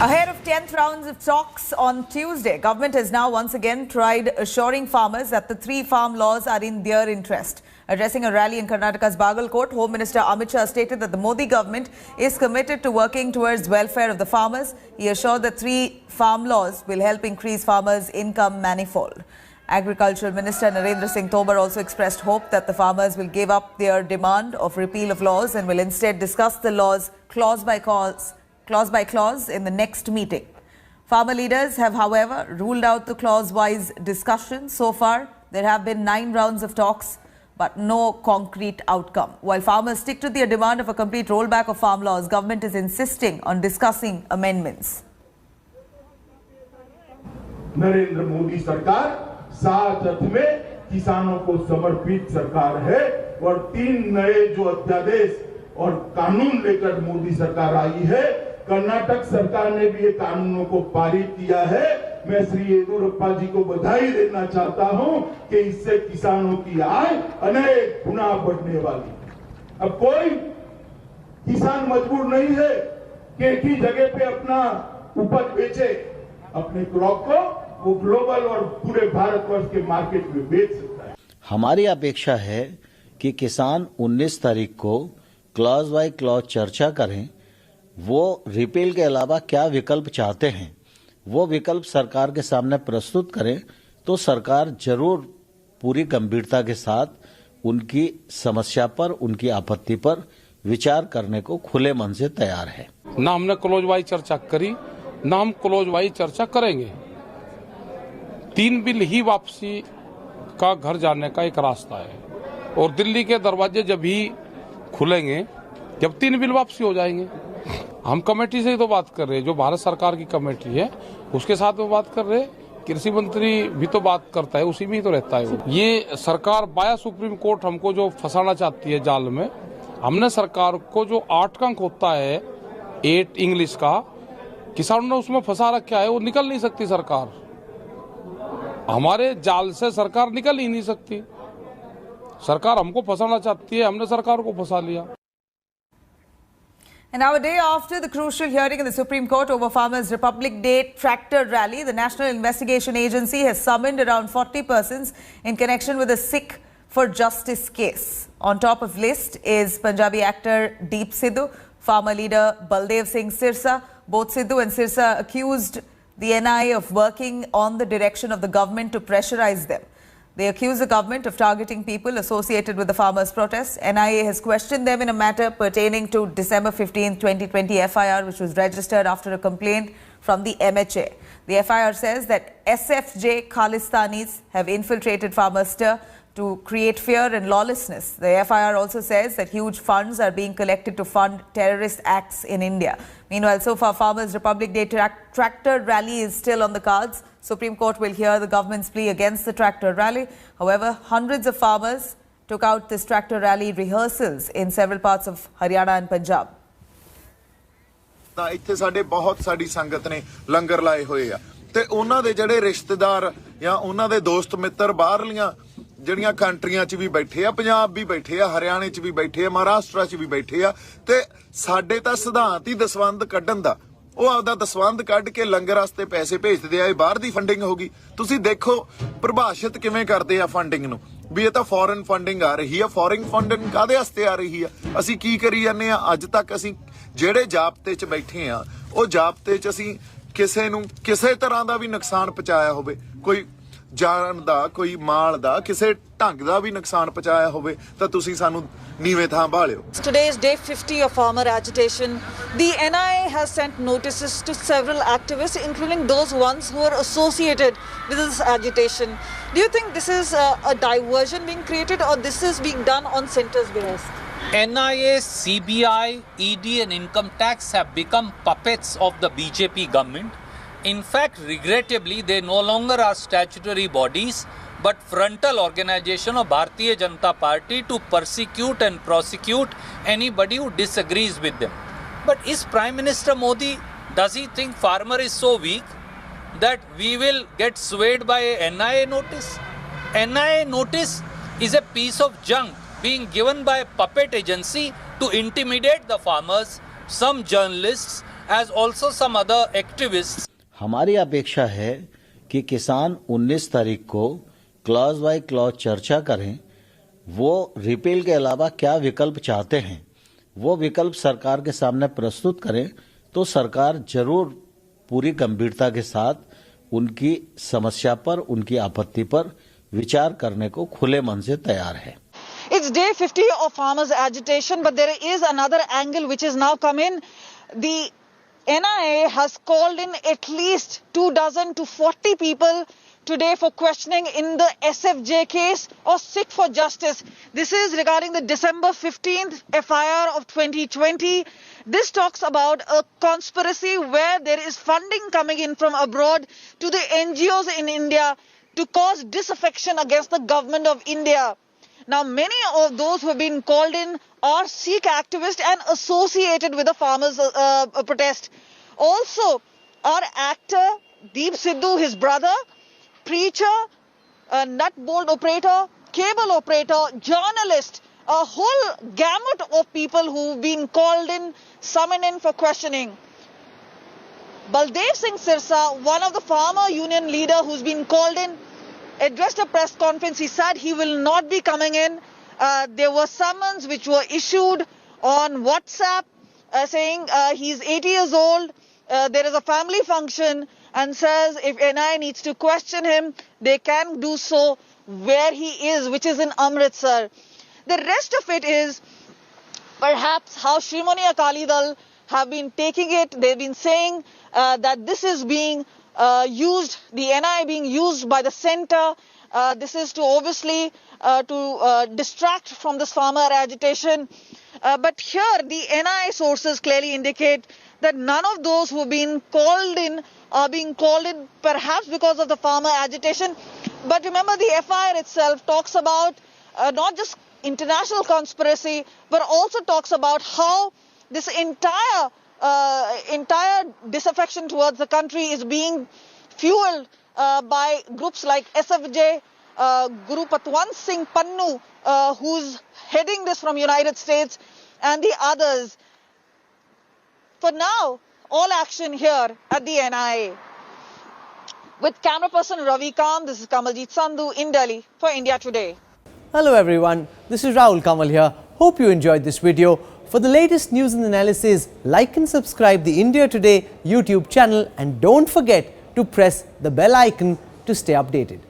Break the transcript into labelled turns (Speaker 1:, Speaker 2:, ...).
Speaker 1: Ahead of 10th rounds of talks on Tuesday, government has now once again tried assuring farmers that the three farm laws are in their interest. Addressing a rally in Karnataka's Bagalkot, Home Minister Amit Shah stated that the Modi government is committed to working towards welfare of the farmers. He assured that three farm laws will help increase farmers' income manifold. Agricultural Minister Narendra Singh Tomar also expressed hope that the farmers will give up their demand of repeal of laws and will instead discuss the laws clause by clause in the next meeting. Farmer leaders have, however, ruled out the clause-wise discussion. So far, there have been 9 rounds of talks, but no concrete outcome. While farmers stick to their demand of a complete rollback of farm laws, government is insisting on discussing amendments.
Speaker 2: Narendra Modi सरकार सात अर्थ में किसानों को समर्पित सरकार है और 3 नए जो अध्यादेश और कानून लेकर मोदी सरकार आई है। कर्नाटक सरकार ने भी ये कानूनों को पारित किया है। मैं श्री येदियुरप्पा जी को बधाई देना चाहता हूं कि इससे किसानों की आय अनेक गुना बढ़ने वाली। अब कोई किसान मजबूर नहीं है कि एक ही जगह पे अपना उपज बेचे, अपने क्रॉप को वो ग्लोबल और पूरे भारतवर्ष के मार्केट में बेच सकता है।
Speaker 3: हमारी अपेक्षा है कि किसान 19 तारीख को क्लॉज बाय क्लॉज चर्चा करें, वो रिपील के अलावा क्या विकल्प चाहते हैं वो विकल्प सरकार के सामने प्रस्तुत करें, तो सरकार जरूर पूरी गंभीरता के साथ उनकी समस्या पर, उनकी आपत्ति पर विचार करने को खुले मन से तैयार है।
Speaker 4: ना हमने क्लोज वाइज चर्चा करी, ना हम क्लोज वाइज चर्चा करेंगे। 3 बिल ही वापसी का घर जाने का एक रास्ता है और दिल्ली के दरवाजे जब ही खुलेंगे जब 3 बिल वापसी हो जाएंगे। हम कमेटी से ही तो बात कर रहे हैं, जो भारत सरकार की कमेटी है उसके साथ में बात कर रहे हैं। कृषि मंत्री भी तो बात करता है, उसी में ही तो रहता है। ये सरकार बाया सुप्रीम कोर्ट हमको जो फंसाना चाहती है जाल में, हमने सरकार को जो 8 अंक होता है 8 इंग्लिश का, किसानों ने उसमें फंसा रखा है। वो निकल नहीं सकती सरकार, हमारे जाल से सरकार निकल ही नहीं सकती। सरकार हमको फंसाना चाहती है, हमने सरकार को फंसा लिया।
Speaker 1: And now, a day after the crucial hearing in the Supreme Court over Farmers' Republic Day tractor rally, the National Investigation Agency has summoned around 40 persons in connection with a Sikh for Justice case. On top of list is Punjabi actor Deep Sidhu, farmer leader Baldev Singh Sirsa. Both Sidhu and Sirsa accused the NIA of working on the direction of the government to pressurize them. They accuse the government of targeting people associated with the farmers' protests. NIA has questioned them in a matter pertaining to December 15, 2020 FIR, which was registered after a complaint from the MHA. The FIR says that SFJ Khalistanis have infiltrated farmers' stir to create fear and lawlessness. The FIR also says that huge funds are being collected to fund terrorist acts in India. Meanwhile, so far, Farmers' Republic Day tractor rally is still on the cards. Supreme Court will hear the government's plea against the tractor rally. However, hundreds of farmers took out this tractor rally rehearsals in several parts of Haryana and Punjab.
Speaker 5: ਇੱਥੇ ਸਾਡੇ ਬਹੁਤ ਸਾਡੀ ਸੰਗਤ ਨੇ ਲੰਗਰ ਲਾਏ ਹੋਏ ਆ ਤੇ ਉਹਨਾਂ ਦੇ ਜਿਹੜੇ ਰਿਸ਼ਤੇਦਾਰ ਜਾਂ ਉਹਨਾਂ ਦੇ ਦੋਸਤ ਮਿੱਤਰ ਬਾਹਰਲੀਆਂ ਜਿਹੜੀਆਂ ਕੰਟਰੀਆਂ 'ਚ ਵੀ ਬੈਠੇ ਆ, ਪੰਜਾਬ ਵੀ ਬੈਠੇ ਆ, ਹਰਿਆਣੇ 'ਚ ਵੀ ਬੈਠੇ ਆ, ਮਹਾਰਾਸ਼ਟਰ 'ਚ ਵੀ ਬੈਠੇ ਆ ਤੇ ਸਾਡੇ ਤਾਂ ਸਿਧਾਂਤ ਹੀ ਦਸਵੰਧ ਕੱਢਣ ਦਾ। ਉਹ ਆਪਦਾ ਦਸਵੰਧ ਕੱਢ ਕੇ ਲੰਗਰ ਵਾਸਤੇ ਪੈਸੇ ਭੇਜਦੇ ਆ। ਇਹ ਬਾਹਰ ਦੀ ਫੰਡਿੰਗ ਹੋਗੀ। ਤੁਸੀਂ ਦੇਖੋ ਪ੍ਰਭਾਸ਼ਿਤ ਕਿਵੇਂ ਕਰਦੇ ਆ ਫੰਡਿੰਗ ਨੂੰ, ਵੀ ਇਹ ਤਾਂ ਫੋਰਨ ਫੰਡਿੰਗ ਆ ਰਹੀ ਆ। ਫੋਰਨ ਫੰਡਿੰਗ ਕਾਹਦੇ ਵਾਸਤੇ ਆ ਰਹੀ ਆ? ਅਸੀਂ ਕੀ ਕਰੀ ਜਾਂਦੇ ਆ? ਅੱਜ ਤੱਕ ਅਸੀਂ ਜਿਹੜੇ ਜਾਬਤੇ 'ਚ ਬੈਠੇ ਆ, ਉਹ ਜਾਬਤੇ 'ਚ ਅਸੀਂ ਕਿਸੇ ਨੂੰ ਕਿਸੇ ਤਰ੍ਹਾਂ ਦਾ ਵੀ ਨੁਕਸਾਨ ਪਹੁੰਚਾਇਆ ਹੋਵੇ, ਕੋਈ ਜਾਨ ਦਾ, ਕੋਈ ਮਾਲ ਦਾ, ਕਿਸੇ ਢੰਗ ਦਾ ਵੀ ਨੁਕਸਾਨ ਪਹੁੰਚਾਇਆ ਹੋਵੇ ਤਾਂ ਤੁਸੀਂ ਸਾਨੂੰ ਨੀਵੇਂ ਥਾਂ ਭਾਲਿਓ।
Speaker 6: Today is day 50 of farmer agitation. The NIA has sent notices to several activists, including those ones who are associated with this agitation. Do you think this is a diversion being created, or this is being done on centre's behest?
Speaker 7: NIA, CBI, ED and income tax have become puppets of the BJP government. In fact, regrettably, they no longer are statutory bodies, but frontal organization of Bharatiya Janata Party to persecute and prosecute anybody who disagrees with them. But is Prime Minister Modi, does he think farmer is so weak that we will get swayed by a NIA notice? NIA notice is a piece of junk being given by a puppet agency to intimidate the farmers, some journalists as also some other activists.
Speaker 3: हमारी अपेक्षा है कि किसान 19 तारीख को clause by clause चर्चा करें, वो रिपेल के अलावा क्या विकल्प चाहते हैं वो विकल्प सरकार के सामने प्रस्तुत करें, तो सरकार जरूर पूरी गंभीरता के साथ उनकी समस्या पर, उनकी आपत्ति पर विचार करने को खुले मन से तैयार है।
Speaker 6: It's day 50 of farmers' agitation, but there is another angle which has now come in. The NIA has called in at least 24 to 40 people today for questioning in the SFJ case or Sikh for Justice. This is regarding the December 15th FIR of 2020. This talks about a conspiracy where there is funding coming in from abroad to the NGOs in India to cause disaffection against the government of India. Now, many of those who have been called in are Sikh activists and associated with the farmers' protest. Also, our actor Deep Sidhu, his brother, preacher, a nut bolt operator, cable operator, journalist, a whole gamut of people who've been called in, summoned in for questioning. Baldev Singh Sirsa, one of the farmer union leader who's been called in, addressed a press conference. He said he will not be coming in. There were summons which were issued on WhatsApp saying he's 80 years old, there is a family function, and says if NIA needs to question him, they can do so where he is, which is in Amritsar. The rest of it is perhaps how Shrimoni Akali Dal have been taking it. They've been saying that this is being used, the NIA being used by the centre. This is to obviously to distract from this farmer agitation. But here the NIA sources clearly indicate that none of those who have been called in are being called in perhaps because of the farmer agitation. But remember, the FIR itself talks about not just international conspiracy, but also talks about how this entire disaffection towards the country is being fueled by groups like SFJ, Guru Patwant Singh Pannu, who's heading this from United States, and the others. For now, all action here at the NIA. With camera person Ravi Kant, this is Kamaljeet Sandhu in Delhi for India Today.
Speaker 8: Hello everyone, this is Rahul Kamal here. Hope you enjoyed this video. For the latest news and analysis, like and subscribe the India Today YouTube channel, and don't forget to press the bell icon to stay updated.